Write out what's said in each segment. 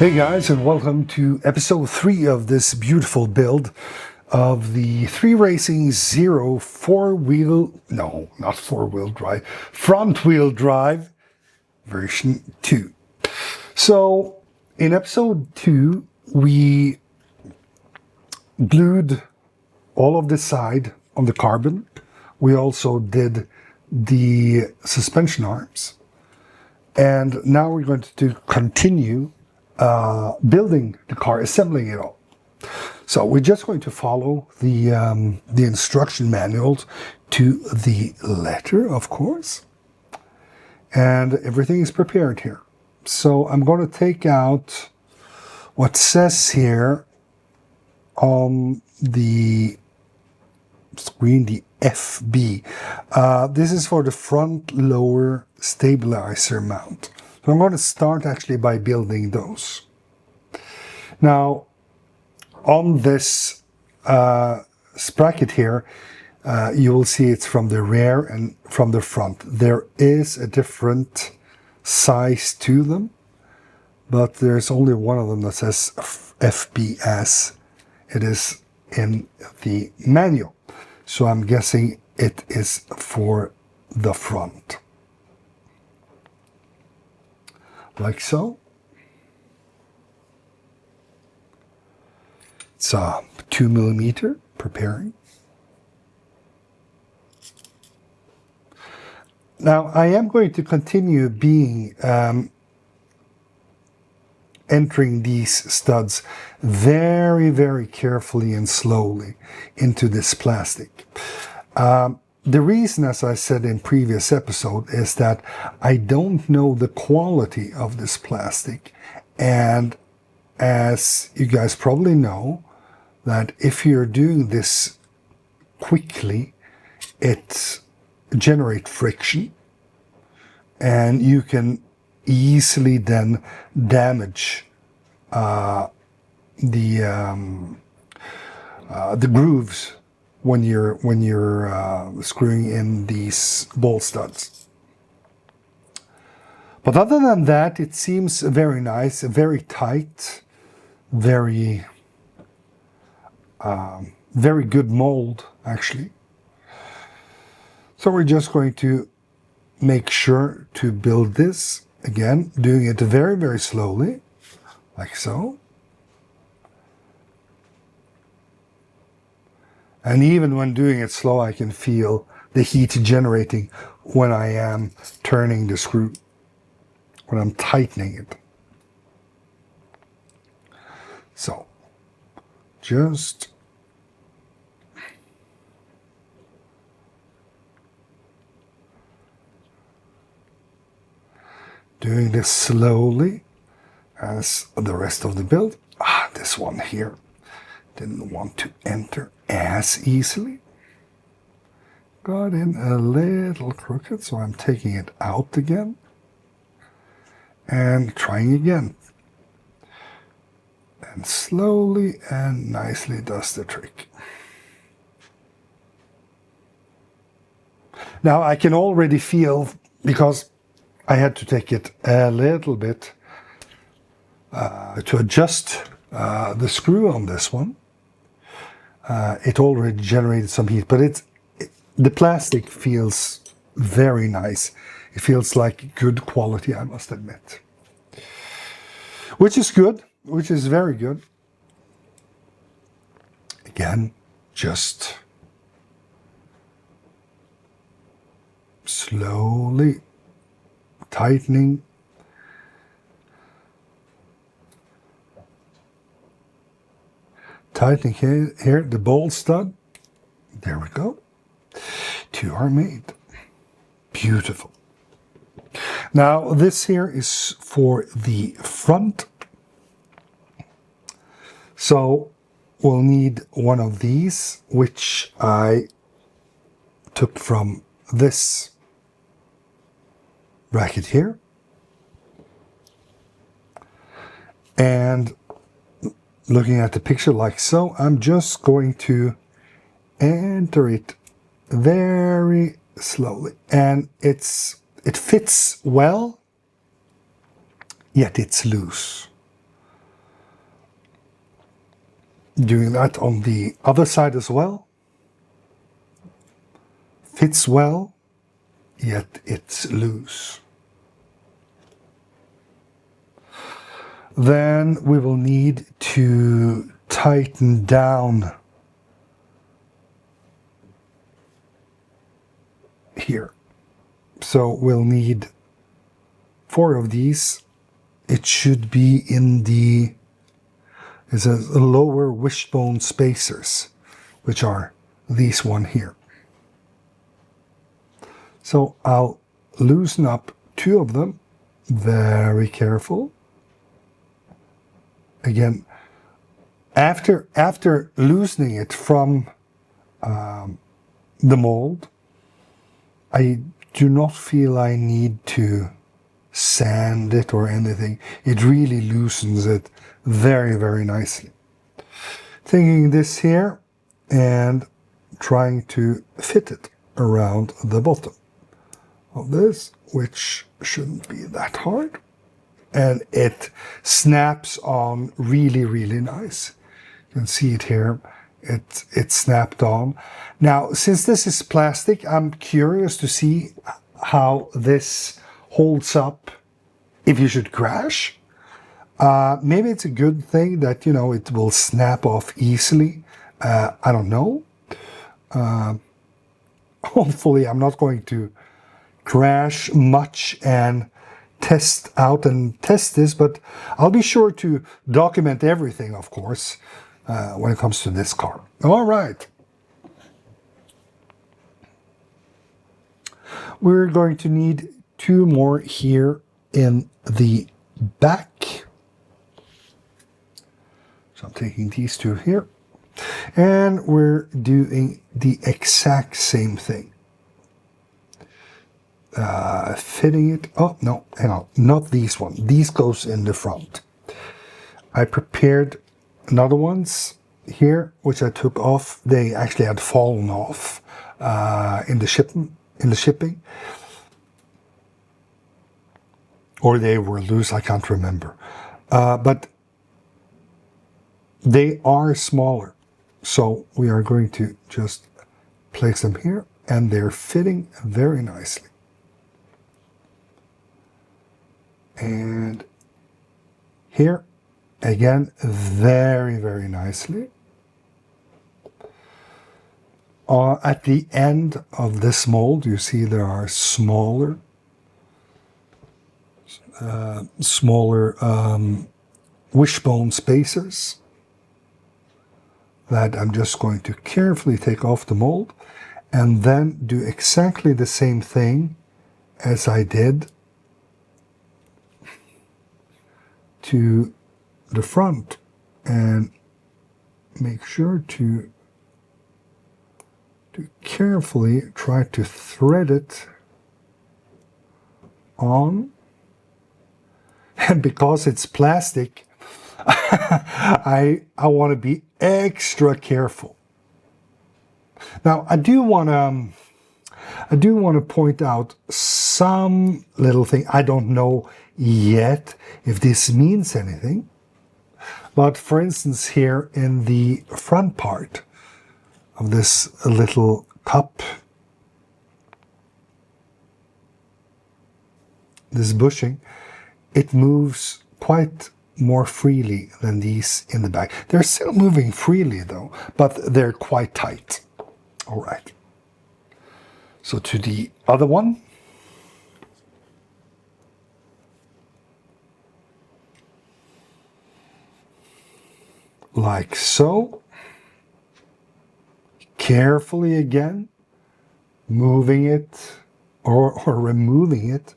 Hey guys, and welcome to episode 3 of this beautiful build of the 3Racing Cero front wheel drive version 2. So in episode 2 we glued all of the side on the carbon. We also did the suspension arms, and now we're going to continue building the car, assembling it all. So we're just going to follow the instruction manuals to the letter, of course, and everything is prepared here. So I'm going to take out what says here on the screen, the FB. This is for the front lower stabilizer mount. So I'm going to start actually by building those. Now, on this sprocket here, you will see it's from the rear and from the front. There is a different size to them, but there's only one of them that says FB as it is in the manual. So I'm guessing it is for the front. Like so. It's 2mm preparing. Now I am going to continue being entering these studs very, very carefully and slowly into this plastic. The reason, as I said in previous episode, is that I don't know the quality of this plastic. And as you guys probably know, that if you're doing this quickly, it generates friction. And you can easily then damage the grooves when you're screwing in these ball studs. But other than that, it seems very nice, very tight, very good mold actually. So we're just going to make sure to build this again, doing it very, very slowly, like so. And even when doing it slow, I can feel the heat generating when I am turning the screw, when I'm tightening it. So, just doing this slowly as the rest of the build. This one here didn't want to enter as easily. Got in a little crooked, so I'm taking it out again and trying again. And slowly and nicely does the trick. Now I can already feel, because I had to take it a little bit to adjust the screw on this one. It already generated some heat, but the plastic feels very nice. It feels like good quality, I must admit. Which is good, which is very good. Again, just slowly tightening. Tightening here the ball stud. There we go. 2 are made. Beautiful. Now this here is for the front. So we'll need one of these, which I took from this bracket here. And looking at the picture like so, I'm just going to enter it very slowly. And it fits well, yet it's loose. Doing that on the other side as well. Fits well, yet it's loose. Then we will need to tighten down here. So we'll need 4 of these. It should be in the lower wishbone spacers, which are these one here. So I'll loosen up 2 of them, very careful. Again, after loosening it from the mold, I do not feel I need to sand it or anything. It really loosens it very, very nicely. Taking this here and trying to fit it around the bottom of this, which shouldn't be that hard. And it snaps on really, really nice. You can see it here. It snapped on. Now, since this is plastic, I'm curious to see how this holds up if you should crash. Maybe it's a good thing that, it will snap off easily. I don't know. Hopefully, I'm not going to crash much and test this, but I'll be sure to document everything, of course, when it comes to this car. All right. We're going to need 2 more here in the back. So I'm taking these 2 here. And we're doing the exact same thing. Fitting it. Oh, no, hang on. Not these one. These goes in the front. I prepared another ones here, which I took off. They actually had fallen off in the shipping. Or they were loose, I can't remember. But they are smaller. So we are going to just place them here, and they're fitting very nicely. And here, again, very, very nicely. At the end of this mold, you see there are smaller wishbone spacers that I'm just going to carefully take off the mold and then do exactly the same thing as I did to the front, and make sure to carefully try to thread it on. And because it's plastic, I want to be extra careful. Now, I do want to point out some little thing. I don't know yet if this means anything, but for instance, here in the front part of this little cup, this bushing, it moves quite more freely than these in the back. They're still moving freely though, but they're quite tight. All right. So to the other one. Like so. Carefully again, moving it or removing it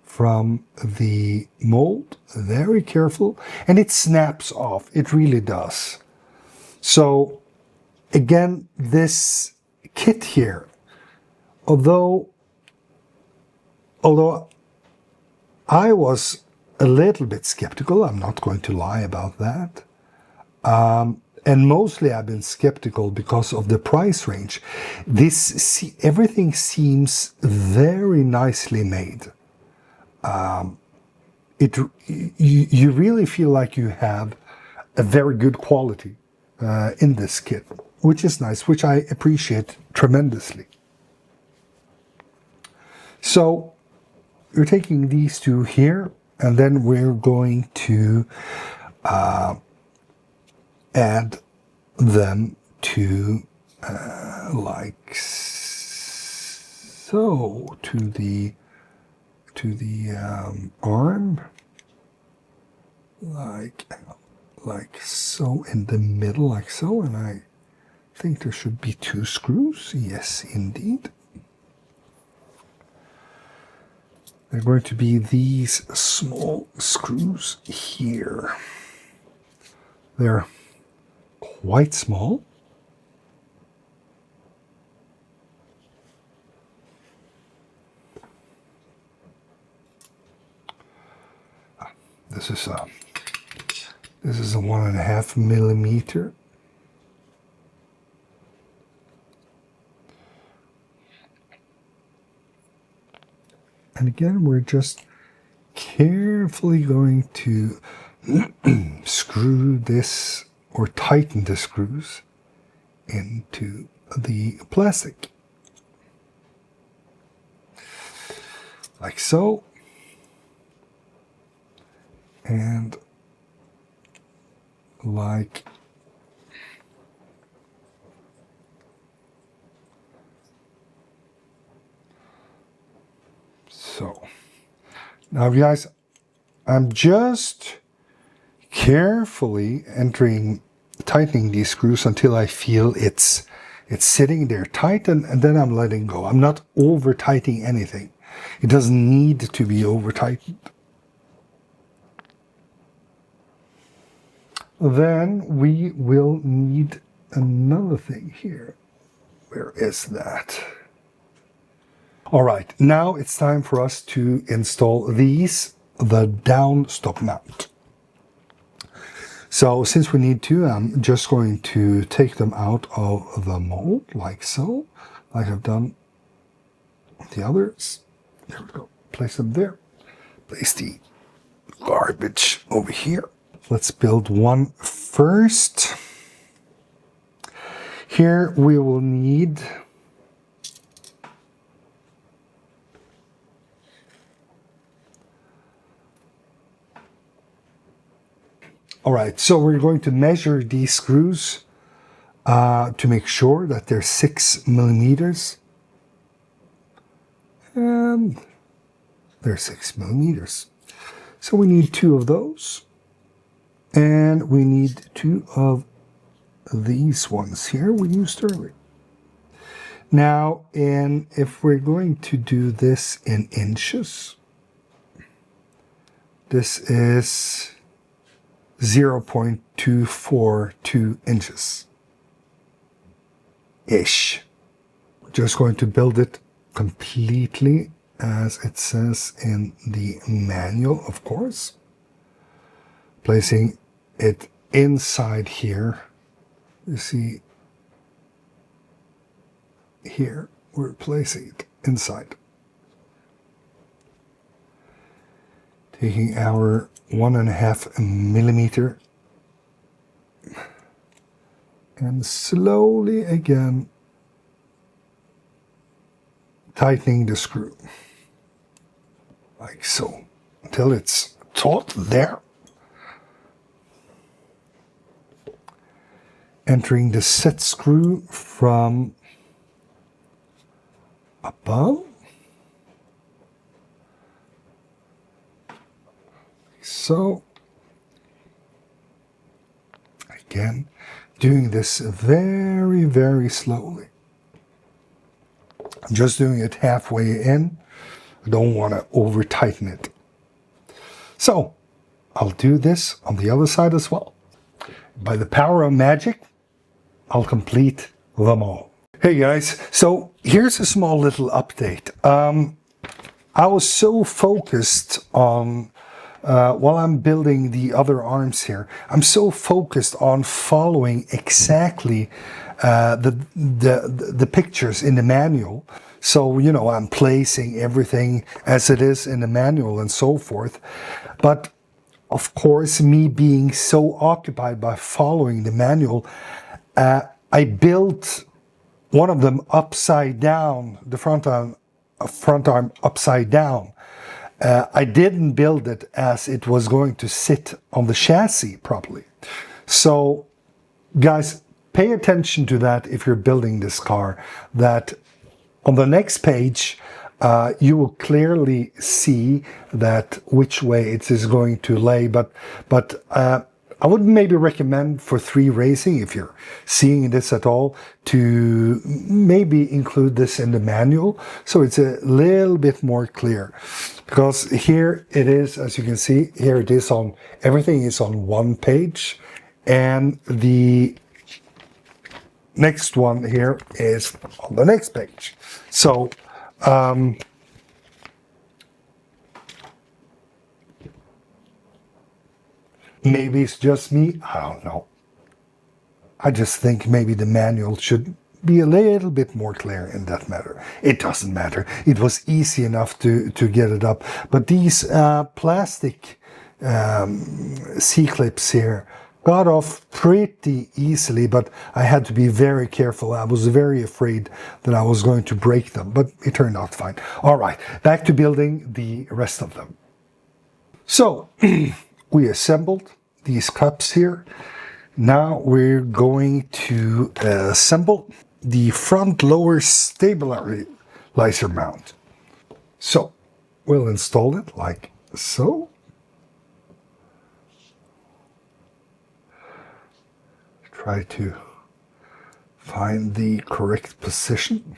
from the mold. Very careful. And it snaps off. It really does. So again, this kit here, although I was a little bit skeptical, I'm not going to lie about that. And mostly I've been skeptical because of the price range. Everything seems very nicely made. You really feel like you have a very good quality in this kit, which is nice, which I appreciate tremendously. So we're taking these two here, and then we're going to add them to like so to the arm, like so, in the middle, like so, and I think there should be 2 screws. Yes, indeed. They're going to be these small screws here. They're quite small. This is a 1.5 millimeter. And again, we're just carefully going to screw this, or tighten the screws into the plastic. Like so. And like so. Now guys, I'm just carefully tightening these screws until I feel it's sitting there tight, and then I'm letting go. I'm not over tightening anything. It doesn't need to be over tightened. Then we will need another thing here. Where is that? All right, now it's time for us to install the down stop mount. So since we need to, I'm just going to take them out of the mold, like so, like I've done the others. There we go. Place them there. Place the garbage over here. Let's build one first. Here we will need all right, so we're going to measure these screws to make sure that they're 6 millimeters. And they're 6 millimeters. So we need 2 of those. And we need 2 of these ones here we used earlier. Now, if we're going to do this in inches, this is 0.242 inches. Ish. We're just going to build it completely as it says in the manual, of course. Placing it inside here. You see, here we're placing it inside. Taking our 1.5 millimeter and slowly again tightening the screw. Like so, until it's taut there. Entering the set screw from above. So, again, doing this very, very slowly. I'm just doing it halfway in. I don't want to over tighten it. So, I'll do this on the other side as well. By the power of magic, I'll complete them all. Hey guys, so here's a small little update. I was so focused on, while I'm building the other arms here, I'm so focused on following exactly the pictures in the manual. So, you know, I'm placing everything as it is in the manual and so forth. But of course, me being so occupied by following the manual, I built one of them upside down, the front arm upside down. I didn't build it as it was going to sit on the chassis properly. So, guys, pay attention to that if you're building this car, that on the next page, you will clearly see that which way it is going to lay, but I would maybe recommend for 3Racing, if you're seeing this at all, to maybe include this in the manual so it's a little bit more clear. Because here it is, as you can see, here it is on, everything is on one page, and the next one here is on the next page. So, maybe it's just me, I don't know. I just think maybe the manual should be a little bit more clear in that matter. It doesn't matter. It was easy enough to get it up. But these plastic C-clips here got off pretty easily, but I had to be very careful. I was very afraid that I was going to break them, but it turned out fine. All right, back to building the rest of them. So, we assembled these cups here. Now we're going to assemble the front lower stabilizer mount. So we'll install it like so. Try to find the correct position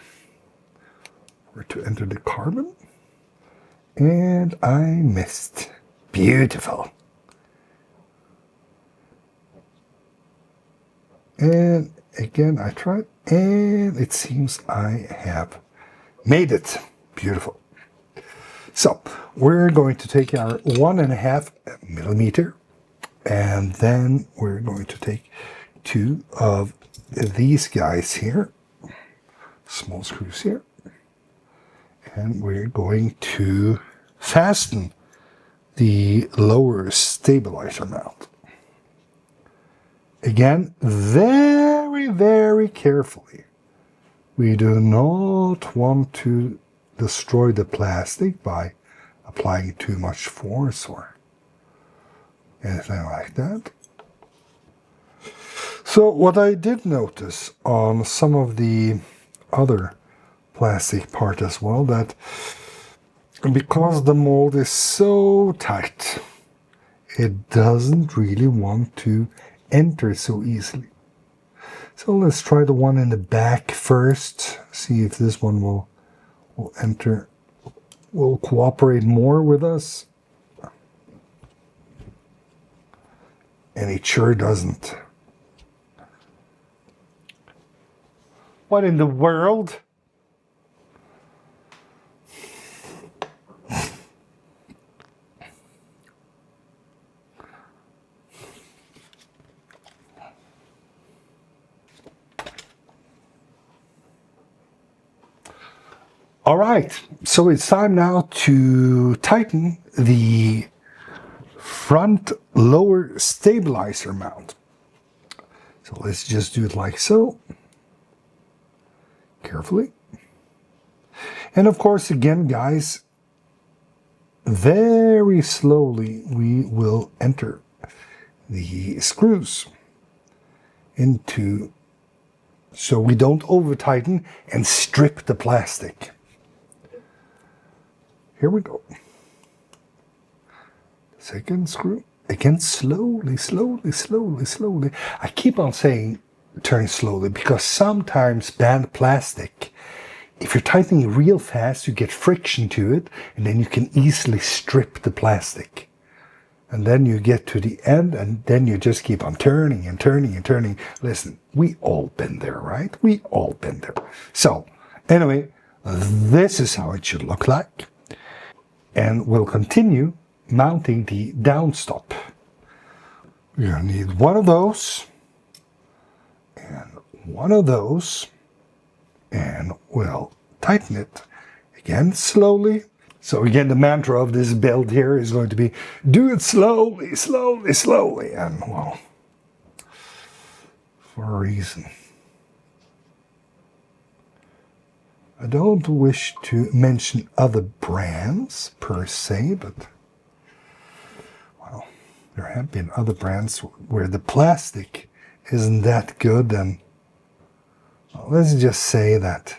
where to enter the carbon. And I missed. Beautiful. And again, I tried, and it seems I have made it. Beautiful. So we're going to take our 1.5 millimeter, and then we're going to take 2 of these guys here, small screws here, and we're going to fasten the lower stabilizer mount. Again, very, very carefully. We do not want to destroy the plastic by applying too much force or anything like that. So what I did notice on some of the other plastic part as well, that because the mold is so tight, it doesn't really want to enter so easily. So let's try the one in the back first, see if this one will enter, will cooperate more with us. And it sure doesn't. What in the world? All right, so it's time now to tighten the front lower stabilizer mount. So let's just do it like so, carefully. And of course, again, guys, very slowly we will enter the screws into, so we don't over tighten and strip the plastic. Here we go. Second screw. Again, slowly, slowly, slowly, slowly. I keep on saying turn slowly because sometimes bad plastic, if you're tightening real fast, you get friction to it, and then you can easily strip the plastic. And then you get to the end, and then you just keep on turning and turning and turning. Listen, we all been there, right? We all been there. So, anyway, this is how it should look like. And we'll continue mounting the downstop. We're going to need one of those, and one of those, and we'll tighten it again slowly, So again, the mantra of this build here is going to be, do it slowly, slowly, slowly. And well, for a reason. I don't wish to mention other brands per se, but well, there have been other brands where the plastic isn't that good, and well, let's just say that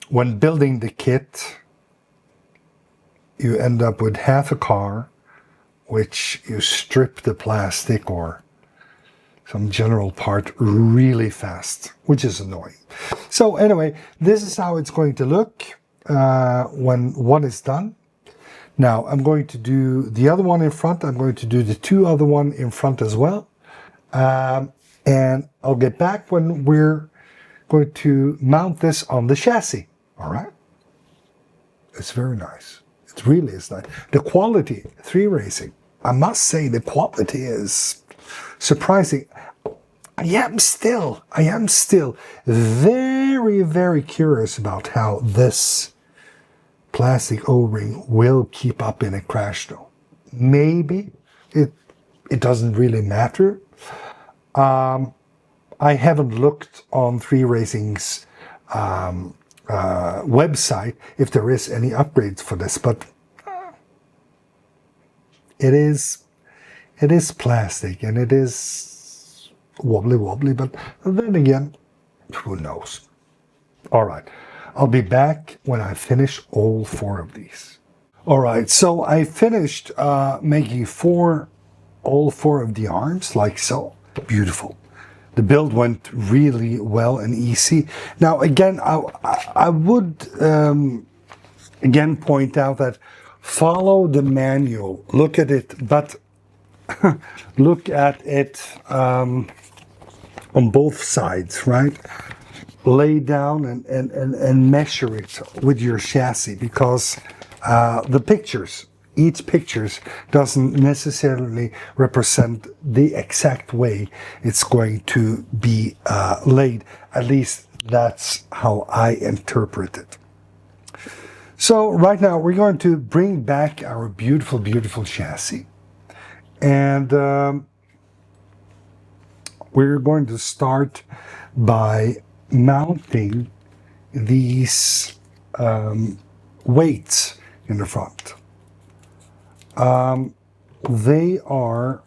when building the kit, you end up with half a car, which you strip the plastic or some general part really fast, which is annoying. So anyway, this is how it's going to look when one is done. Now I'm going to do the other one in front. I'm going to do the two other one in front as well. And I'll get back when we're going to mount this on the chassis. All right. It's very nice. It really is nice. The quality, 3Racing, I must say the quality is surprising. I am still very, very curious about how this plastic O-ring will keep up in a crash though. Maybe it doesn't really matter. I haven't looked on 3Racing's website if there is any upgrades for this, but it is plastic and it is wobbly, but then again, who knows? All right, I'll be back when I finish all 4 of these. All right, so I finished making all 4 of the arms like so. Beautiful. The build went really well and easy. Now again, I would again point out that follow the manual. Look at it, but look at it on both sides, right? Lay down and measure it with your chassis, because the pictures, each pictures doesn't necessarily represent the exact way it's going to be laid. At least that's how I interpret it. So right now we're going to bring back our beautiful, beautiful chassis. And we're going to start by mounting these weights in the front. They are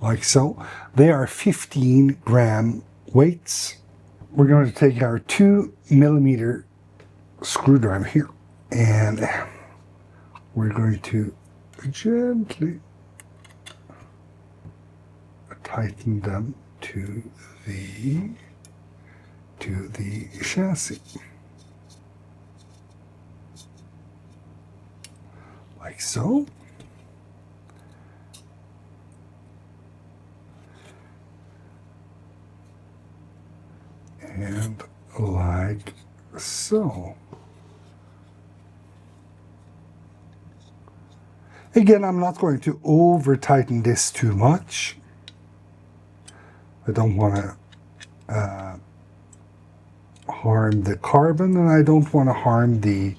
like so. They are 15-gram weights. We're going to take our 2mm screwdriver here, and we're going to gently tighten them to the chassis. Like so. And like so. Again, I'm not going to over tighten this too much. I don't want to harm the carbon, and I don't want to harm the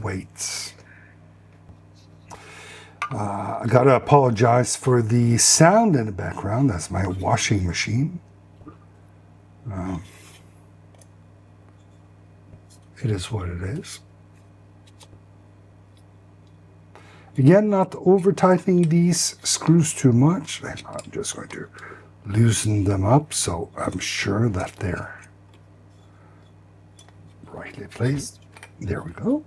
weights. I gotta apologize for the sound in the background. That's my washing machine. It is what it is. Again, not over tightening these screws too much. I'm just going to loosen them up so I'm sure that they're rightly placed. There we go.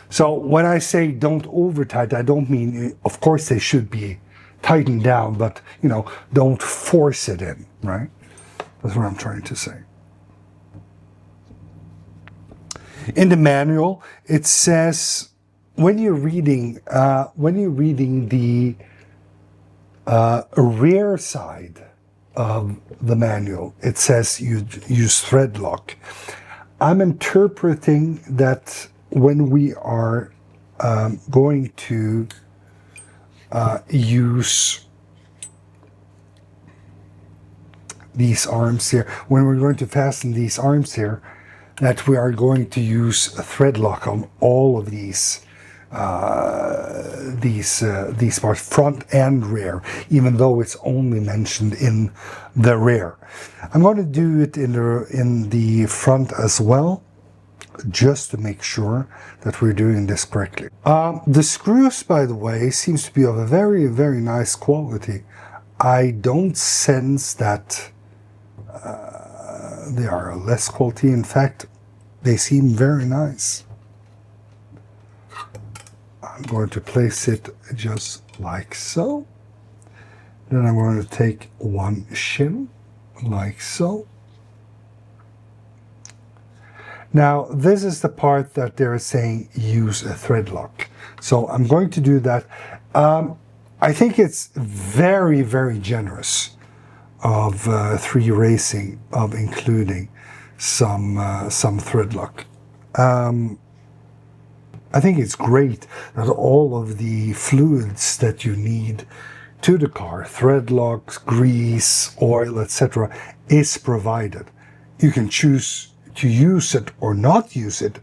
So when I say don't over tighten, I don't mean, of course they should be tightened down, but you know, don't force it in, right? That's what I'm trying to say. In the manual, it says when you're reading the rear side of the manual, it says you use thread lock. I'm interpreting that when we are going to use these arms here, when we're going to fasten these arms here, that we are going to use a thread lock on all of these parts, front and rear, even though it's only mentioned in the rear. I'm going to do it in the front as well, just to make sure that we're doing this correctly. The screws, by the way, seems to be of a very, very nice quality. I don't sense that they are less quality. In fact, they seem very nice. I'm going to place it just like so. Then I'm going to take one shim, like so. Now, this is the part that they're saying use a thread lock. So I'm going to do that. I think it's very, very generous of 3Racing of including some thread lock. I think it's great that all of the fluids that you need to the car, thread locks, grease, oil, etc., is provided. You can choose to use it or not use it.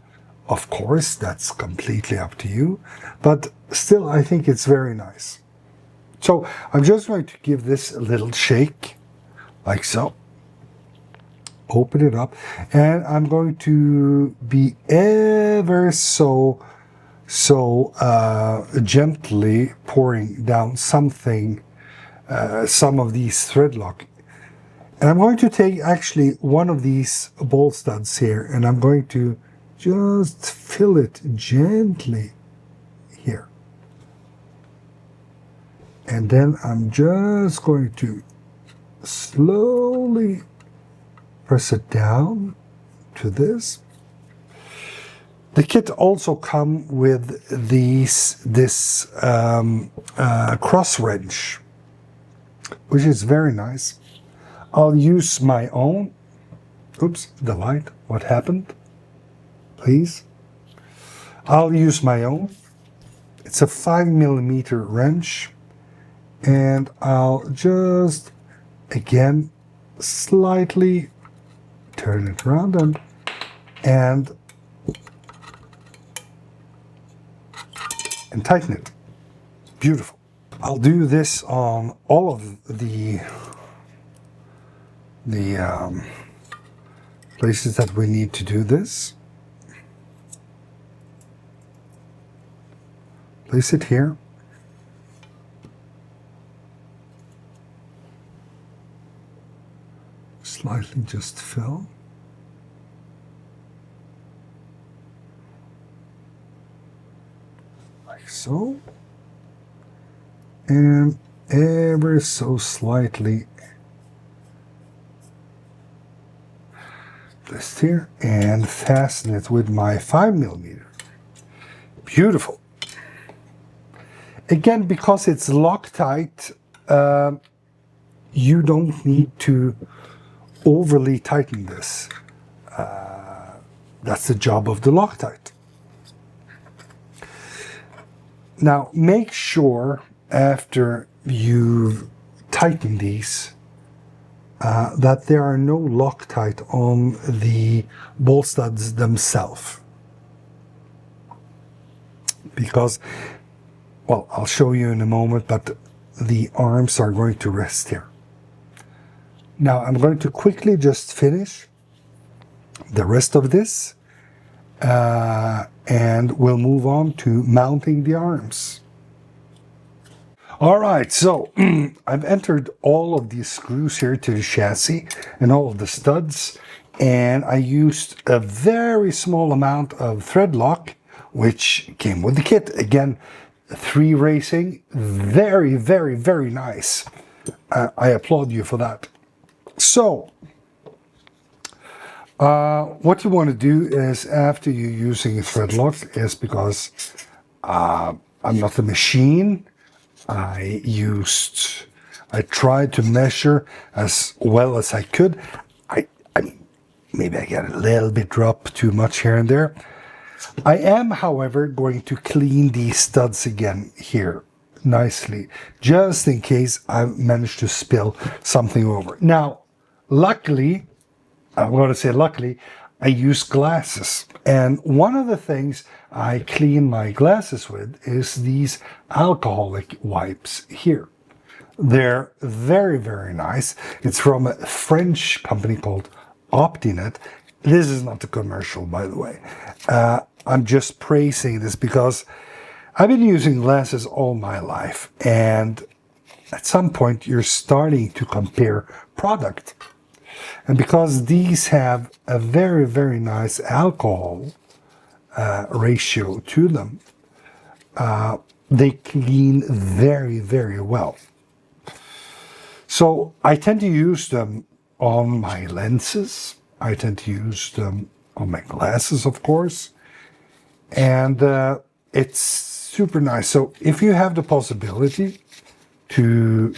Of course, that's completely up to you, but still I think it's very nice. So I'm just going to give this a little shake, like so. Open it up, and I'm going to be ever so gently pouring down some of these thread lock. And I'm going to take actually one of these ball studs here, and I'm going to just fill it gently here. And then I'm just going to slowly press it down to this. The kit also comes with this cross wrench, which is very nice. I'll use my own. Oops, the light. What happened? Please. I'll use my own. It's a 5mm wrench, and I'll just again slightly turn it around and tighten it. Beautiful. I'll do this on all of the places that we need to do this. Place it here. Slightly just fill. Like so. And ever so slightly this here and fasten it with my 5mm. Beautiful. Again, because it's Loctite, you don't need to overly tighten this. That's the job of the Loctite. Now, make sure after you've tightened these that there are no Loctite on the ball studs themselves. Because, well, I'll show you in a moment, but the arms are going to rest here. Now I'm going to quickly just finish the rest of this and we'll move on to mounting the arms. All right, so I've entered all of these screws here to the chassis and all of the studs, and I used a very small amount of thread lock, which came with the kit. Again, 3Racing, very, very, very nice. I applaud you for that. So, what you want to do is, after you're using thread lock, is because I'm not a machine, I tried to measure as well as I could. Maybe I got a little bit drop too much here and there. I am, however, going to clean these studs again here nicely, just in case I managed to spill something over. Now, luckily, I'm going to say luckily, I use glasses. And one of the things I clean my glasses with is these alcoholic wipes here. They're very, very nice. It's from a French company called Optinet. This is not a commercial, by the way. I'm just praising this because I've been using glasses all my life. And at some point, you're starting to compare product. And because these have a very, very nice alcohol ratio to them, they clean very, very well. So I tend to use them on my lenses. I tend to use them on my glasses, of course. And it's super nice. So if you have the possibility to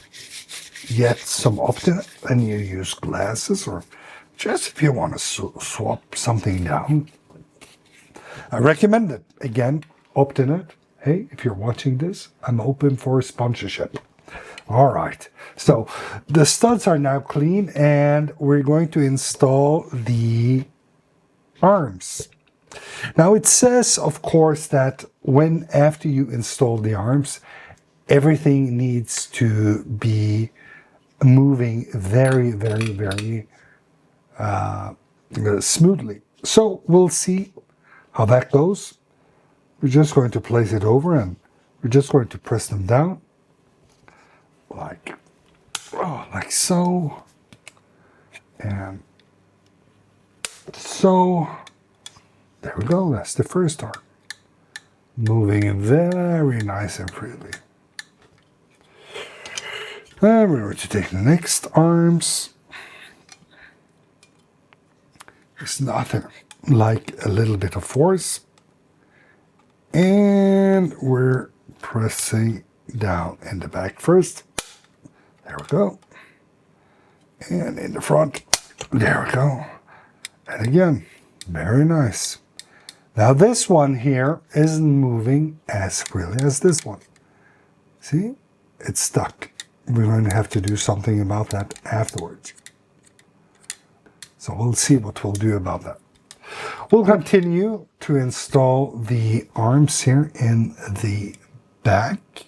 get some Optinet and you use glasses, or just if you want to swap something down, I recommend it. Again, Optinet. Hey, if you're watching this, I'm open for sponsorship. All right, so the studs are now clean and we're going to install the arms. Now it says, of course, that after you install the arms, everything needs to be moving very, very, very smoothly. So we'll see how that goes. We're just going to place it over and we're just going to press them down like so, and so. There we go. That's the first arm, moving very nice and freely. And we're going to take the next arms. It's nothing like a little bit of force. And we're pressing down in the back first. There we go. And in the front. There we go. And again, very nice. Now this one here isn't moving as freely as this one. See? It's stuck. We're going to have to do something about that afterwards. So we'll see what we'll do about that. We'll continue to install the arms here in the back.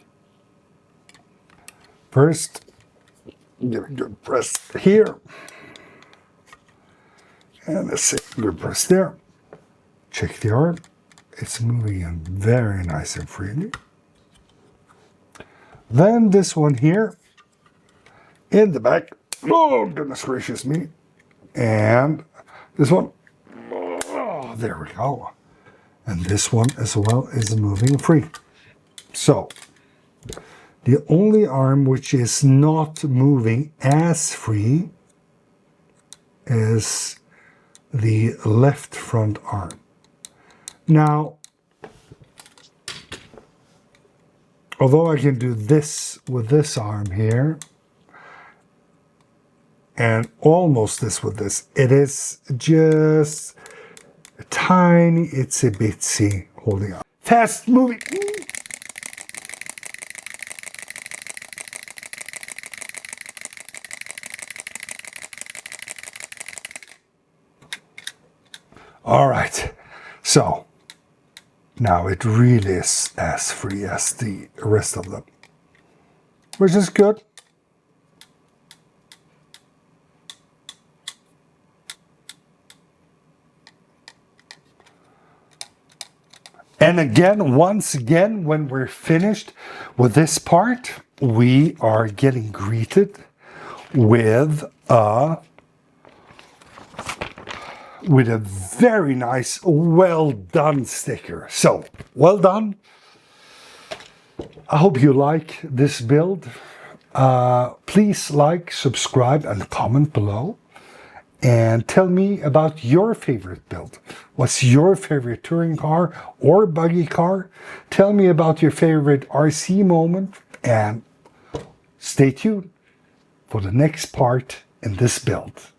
First, give a good press here. And a good press there. Check the arm. It's moving in very nice and freely. Then this one here in the back. Oh, goodness gracious me. And this one. Oh, there we go. And this one as well is moving free. So, the only arm which is not moving as free is the left front arm. Now, although I can do this with this arm here, and almost this with this, it is just a tiny, itsy bitsy holding up. Fast moving. All right, so now it really is as free as the rest of them, which is good. And again, once again, when we're finished with this part, we are getting greeted with a very nice, well done sticker. So, well done. I hope you like this build. Please like, subscribe, and comment below. And tell me about your favorite build. What's your favorite touring car or buggy car? Tell me about your favorite RC moment. And stay tuned for the next part in this build.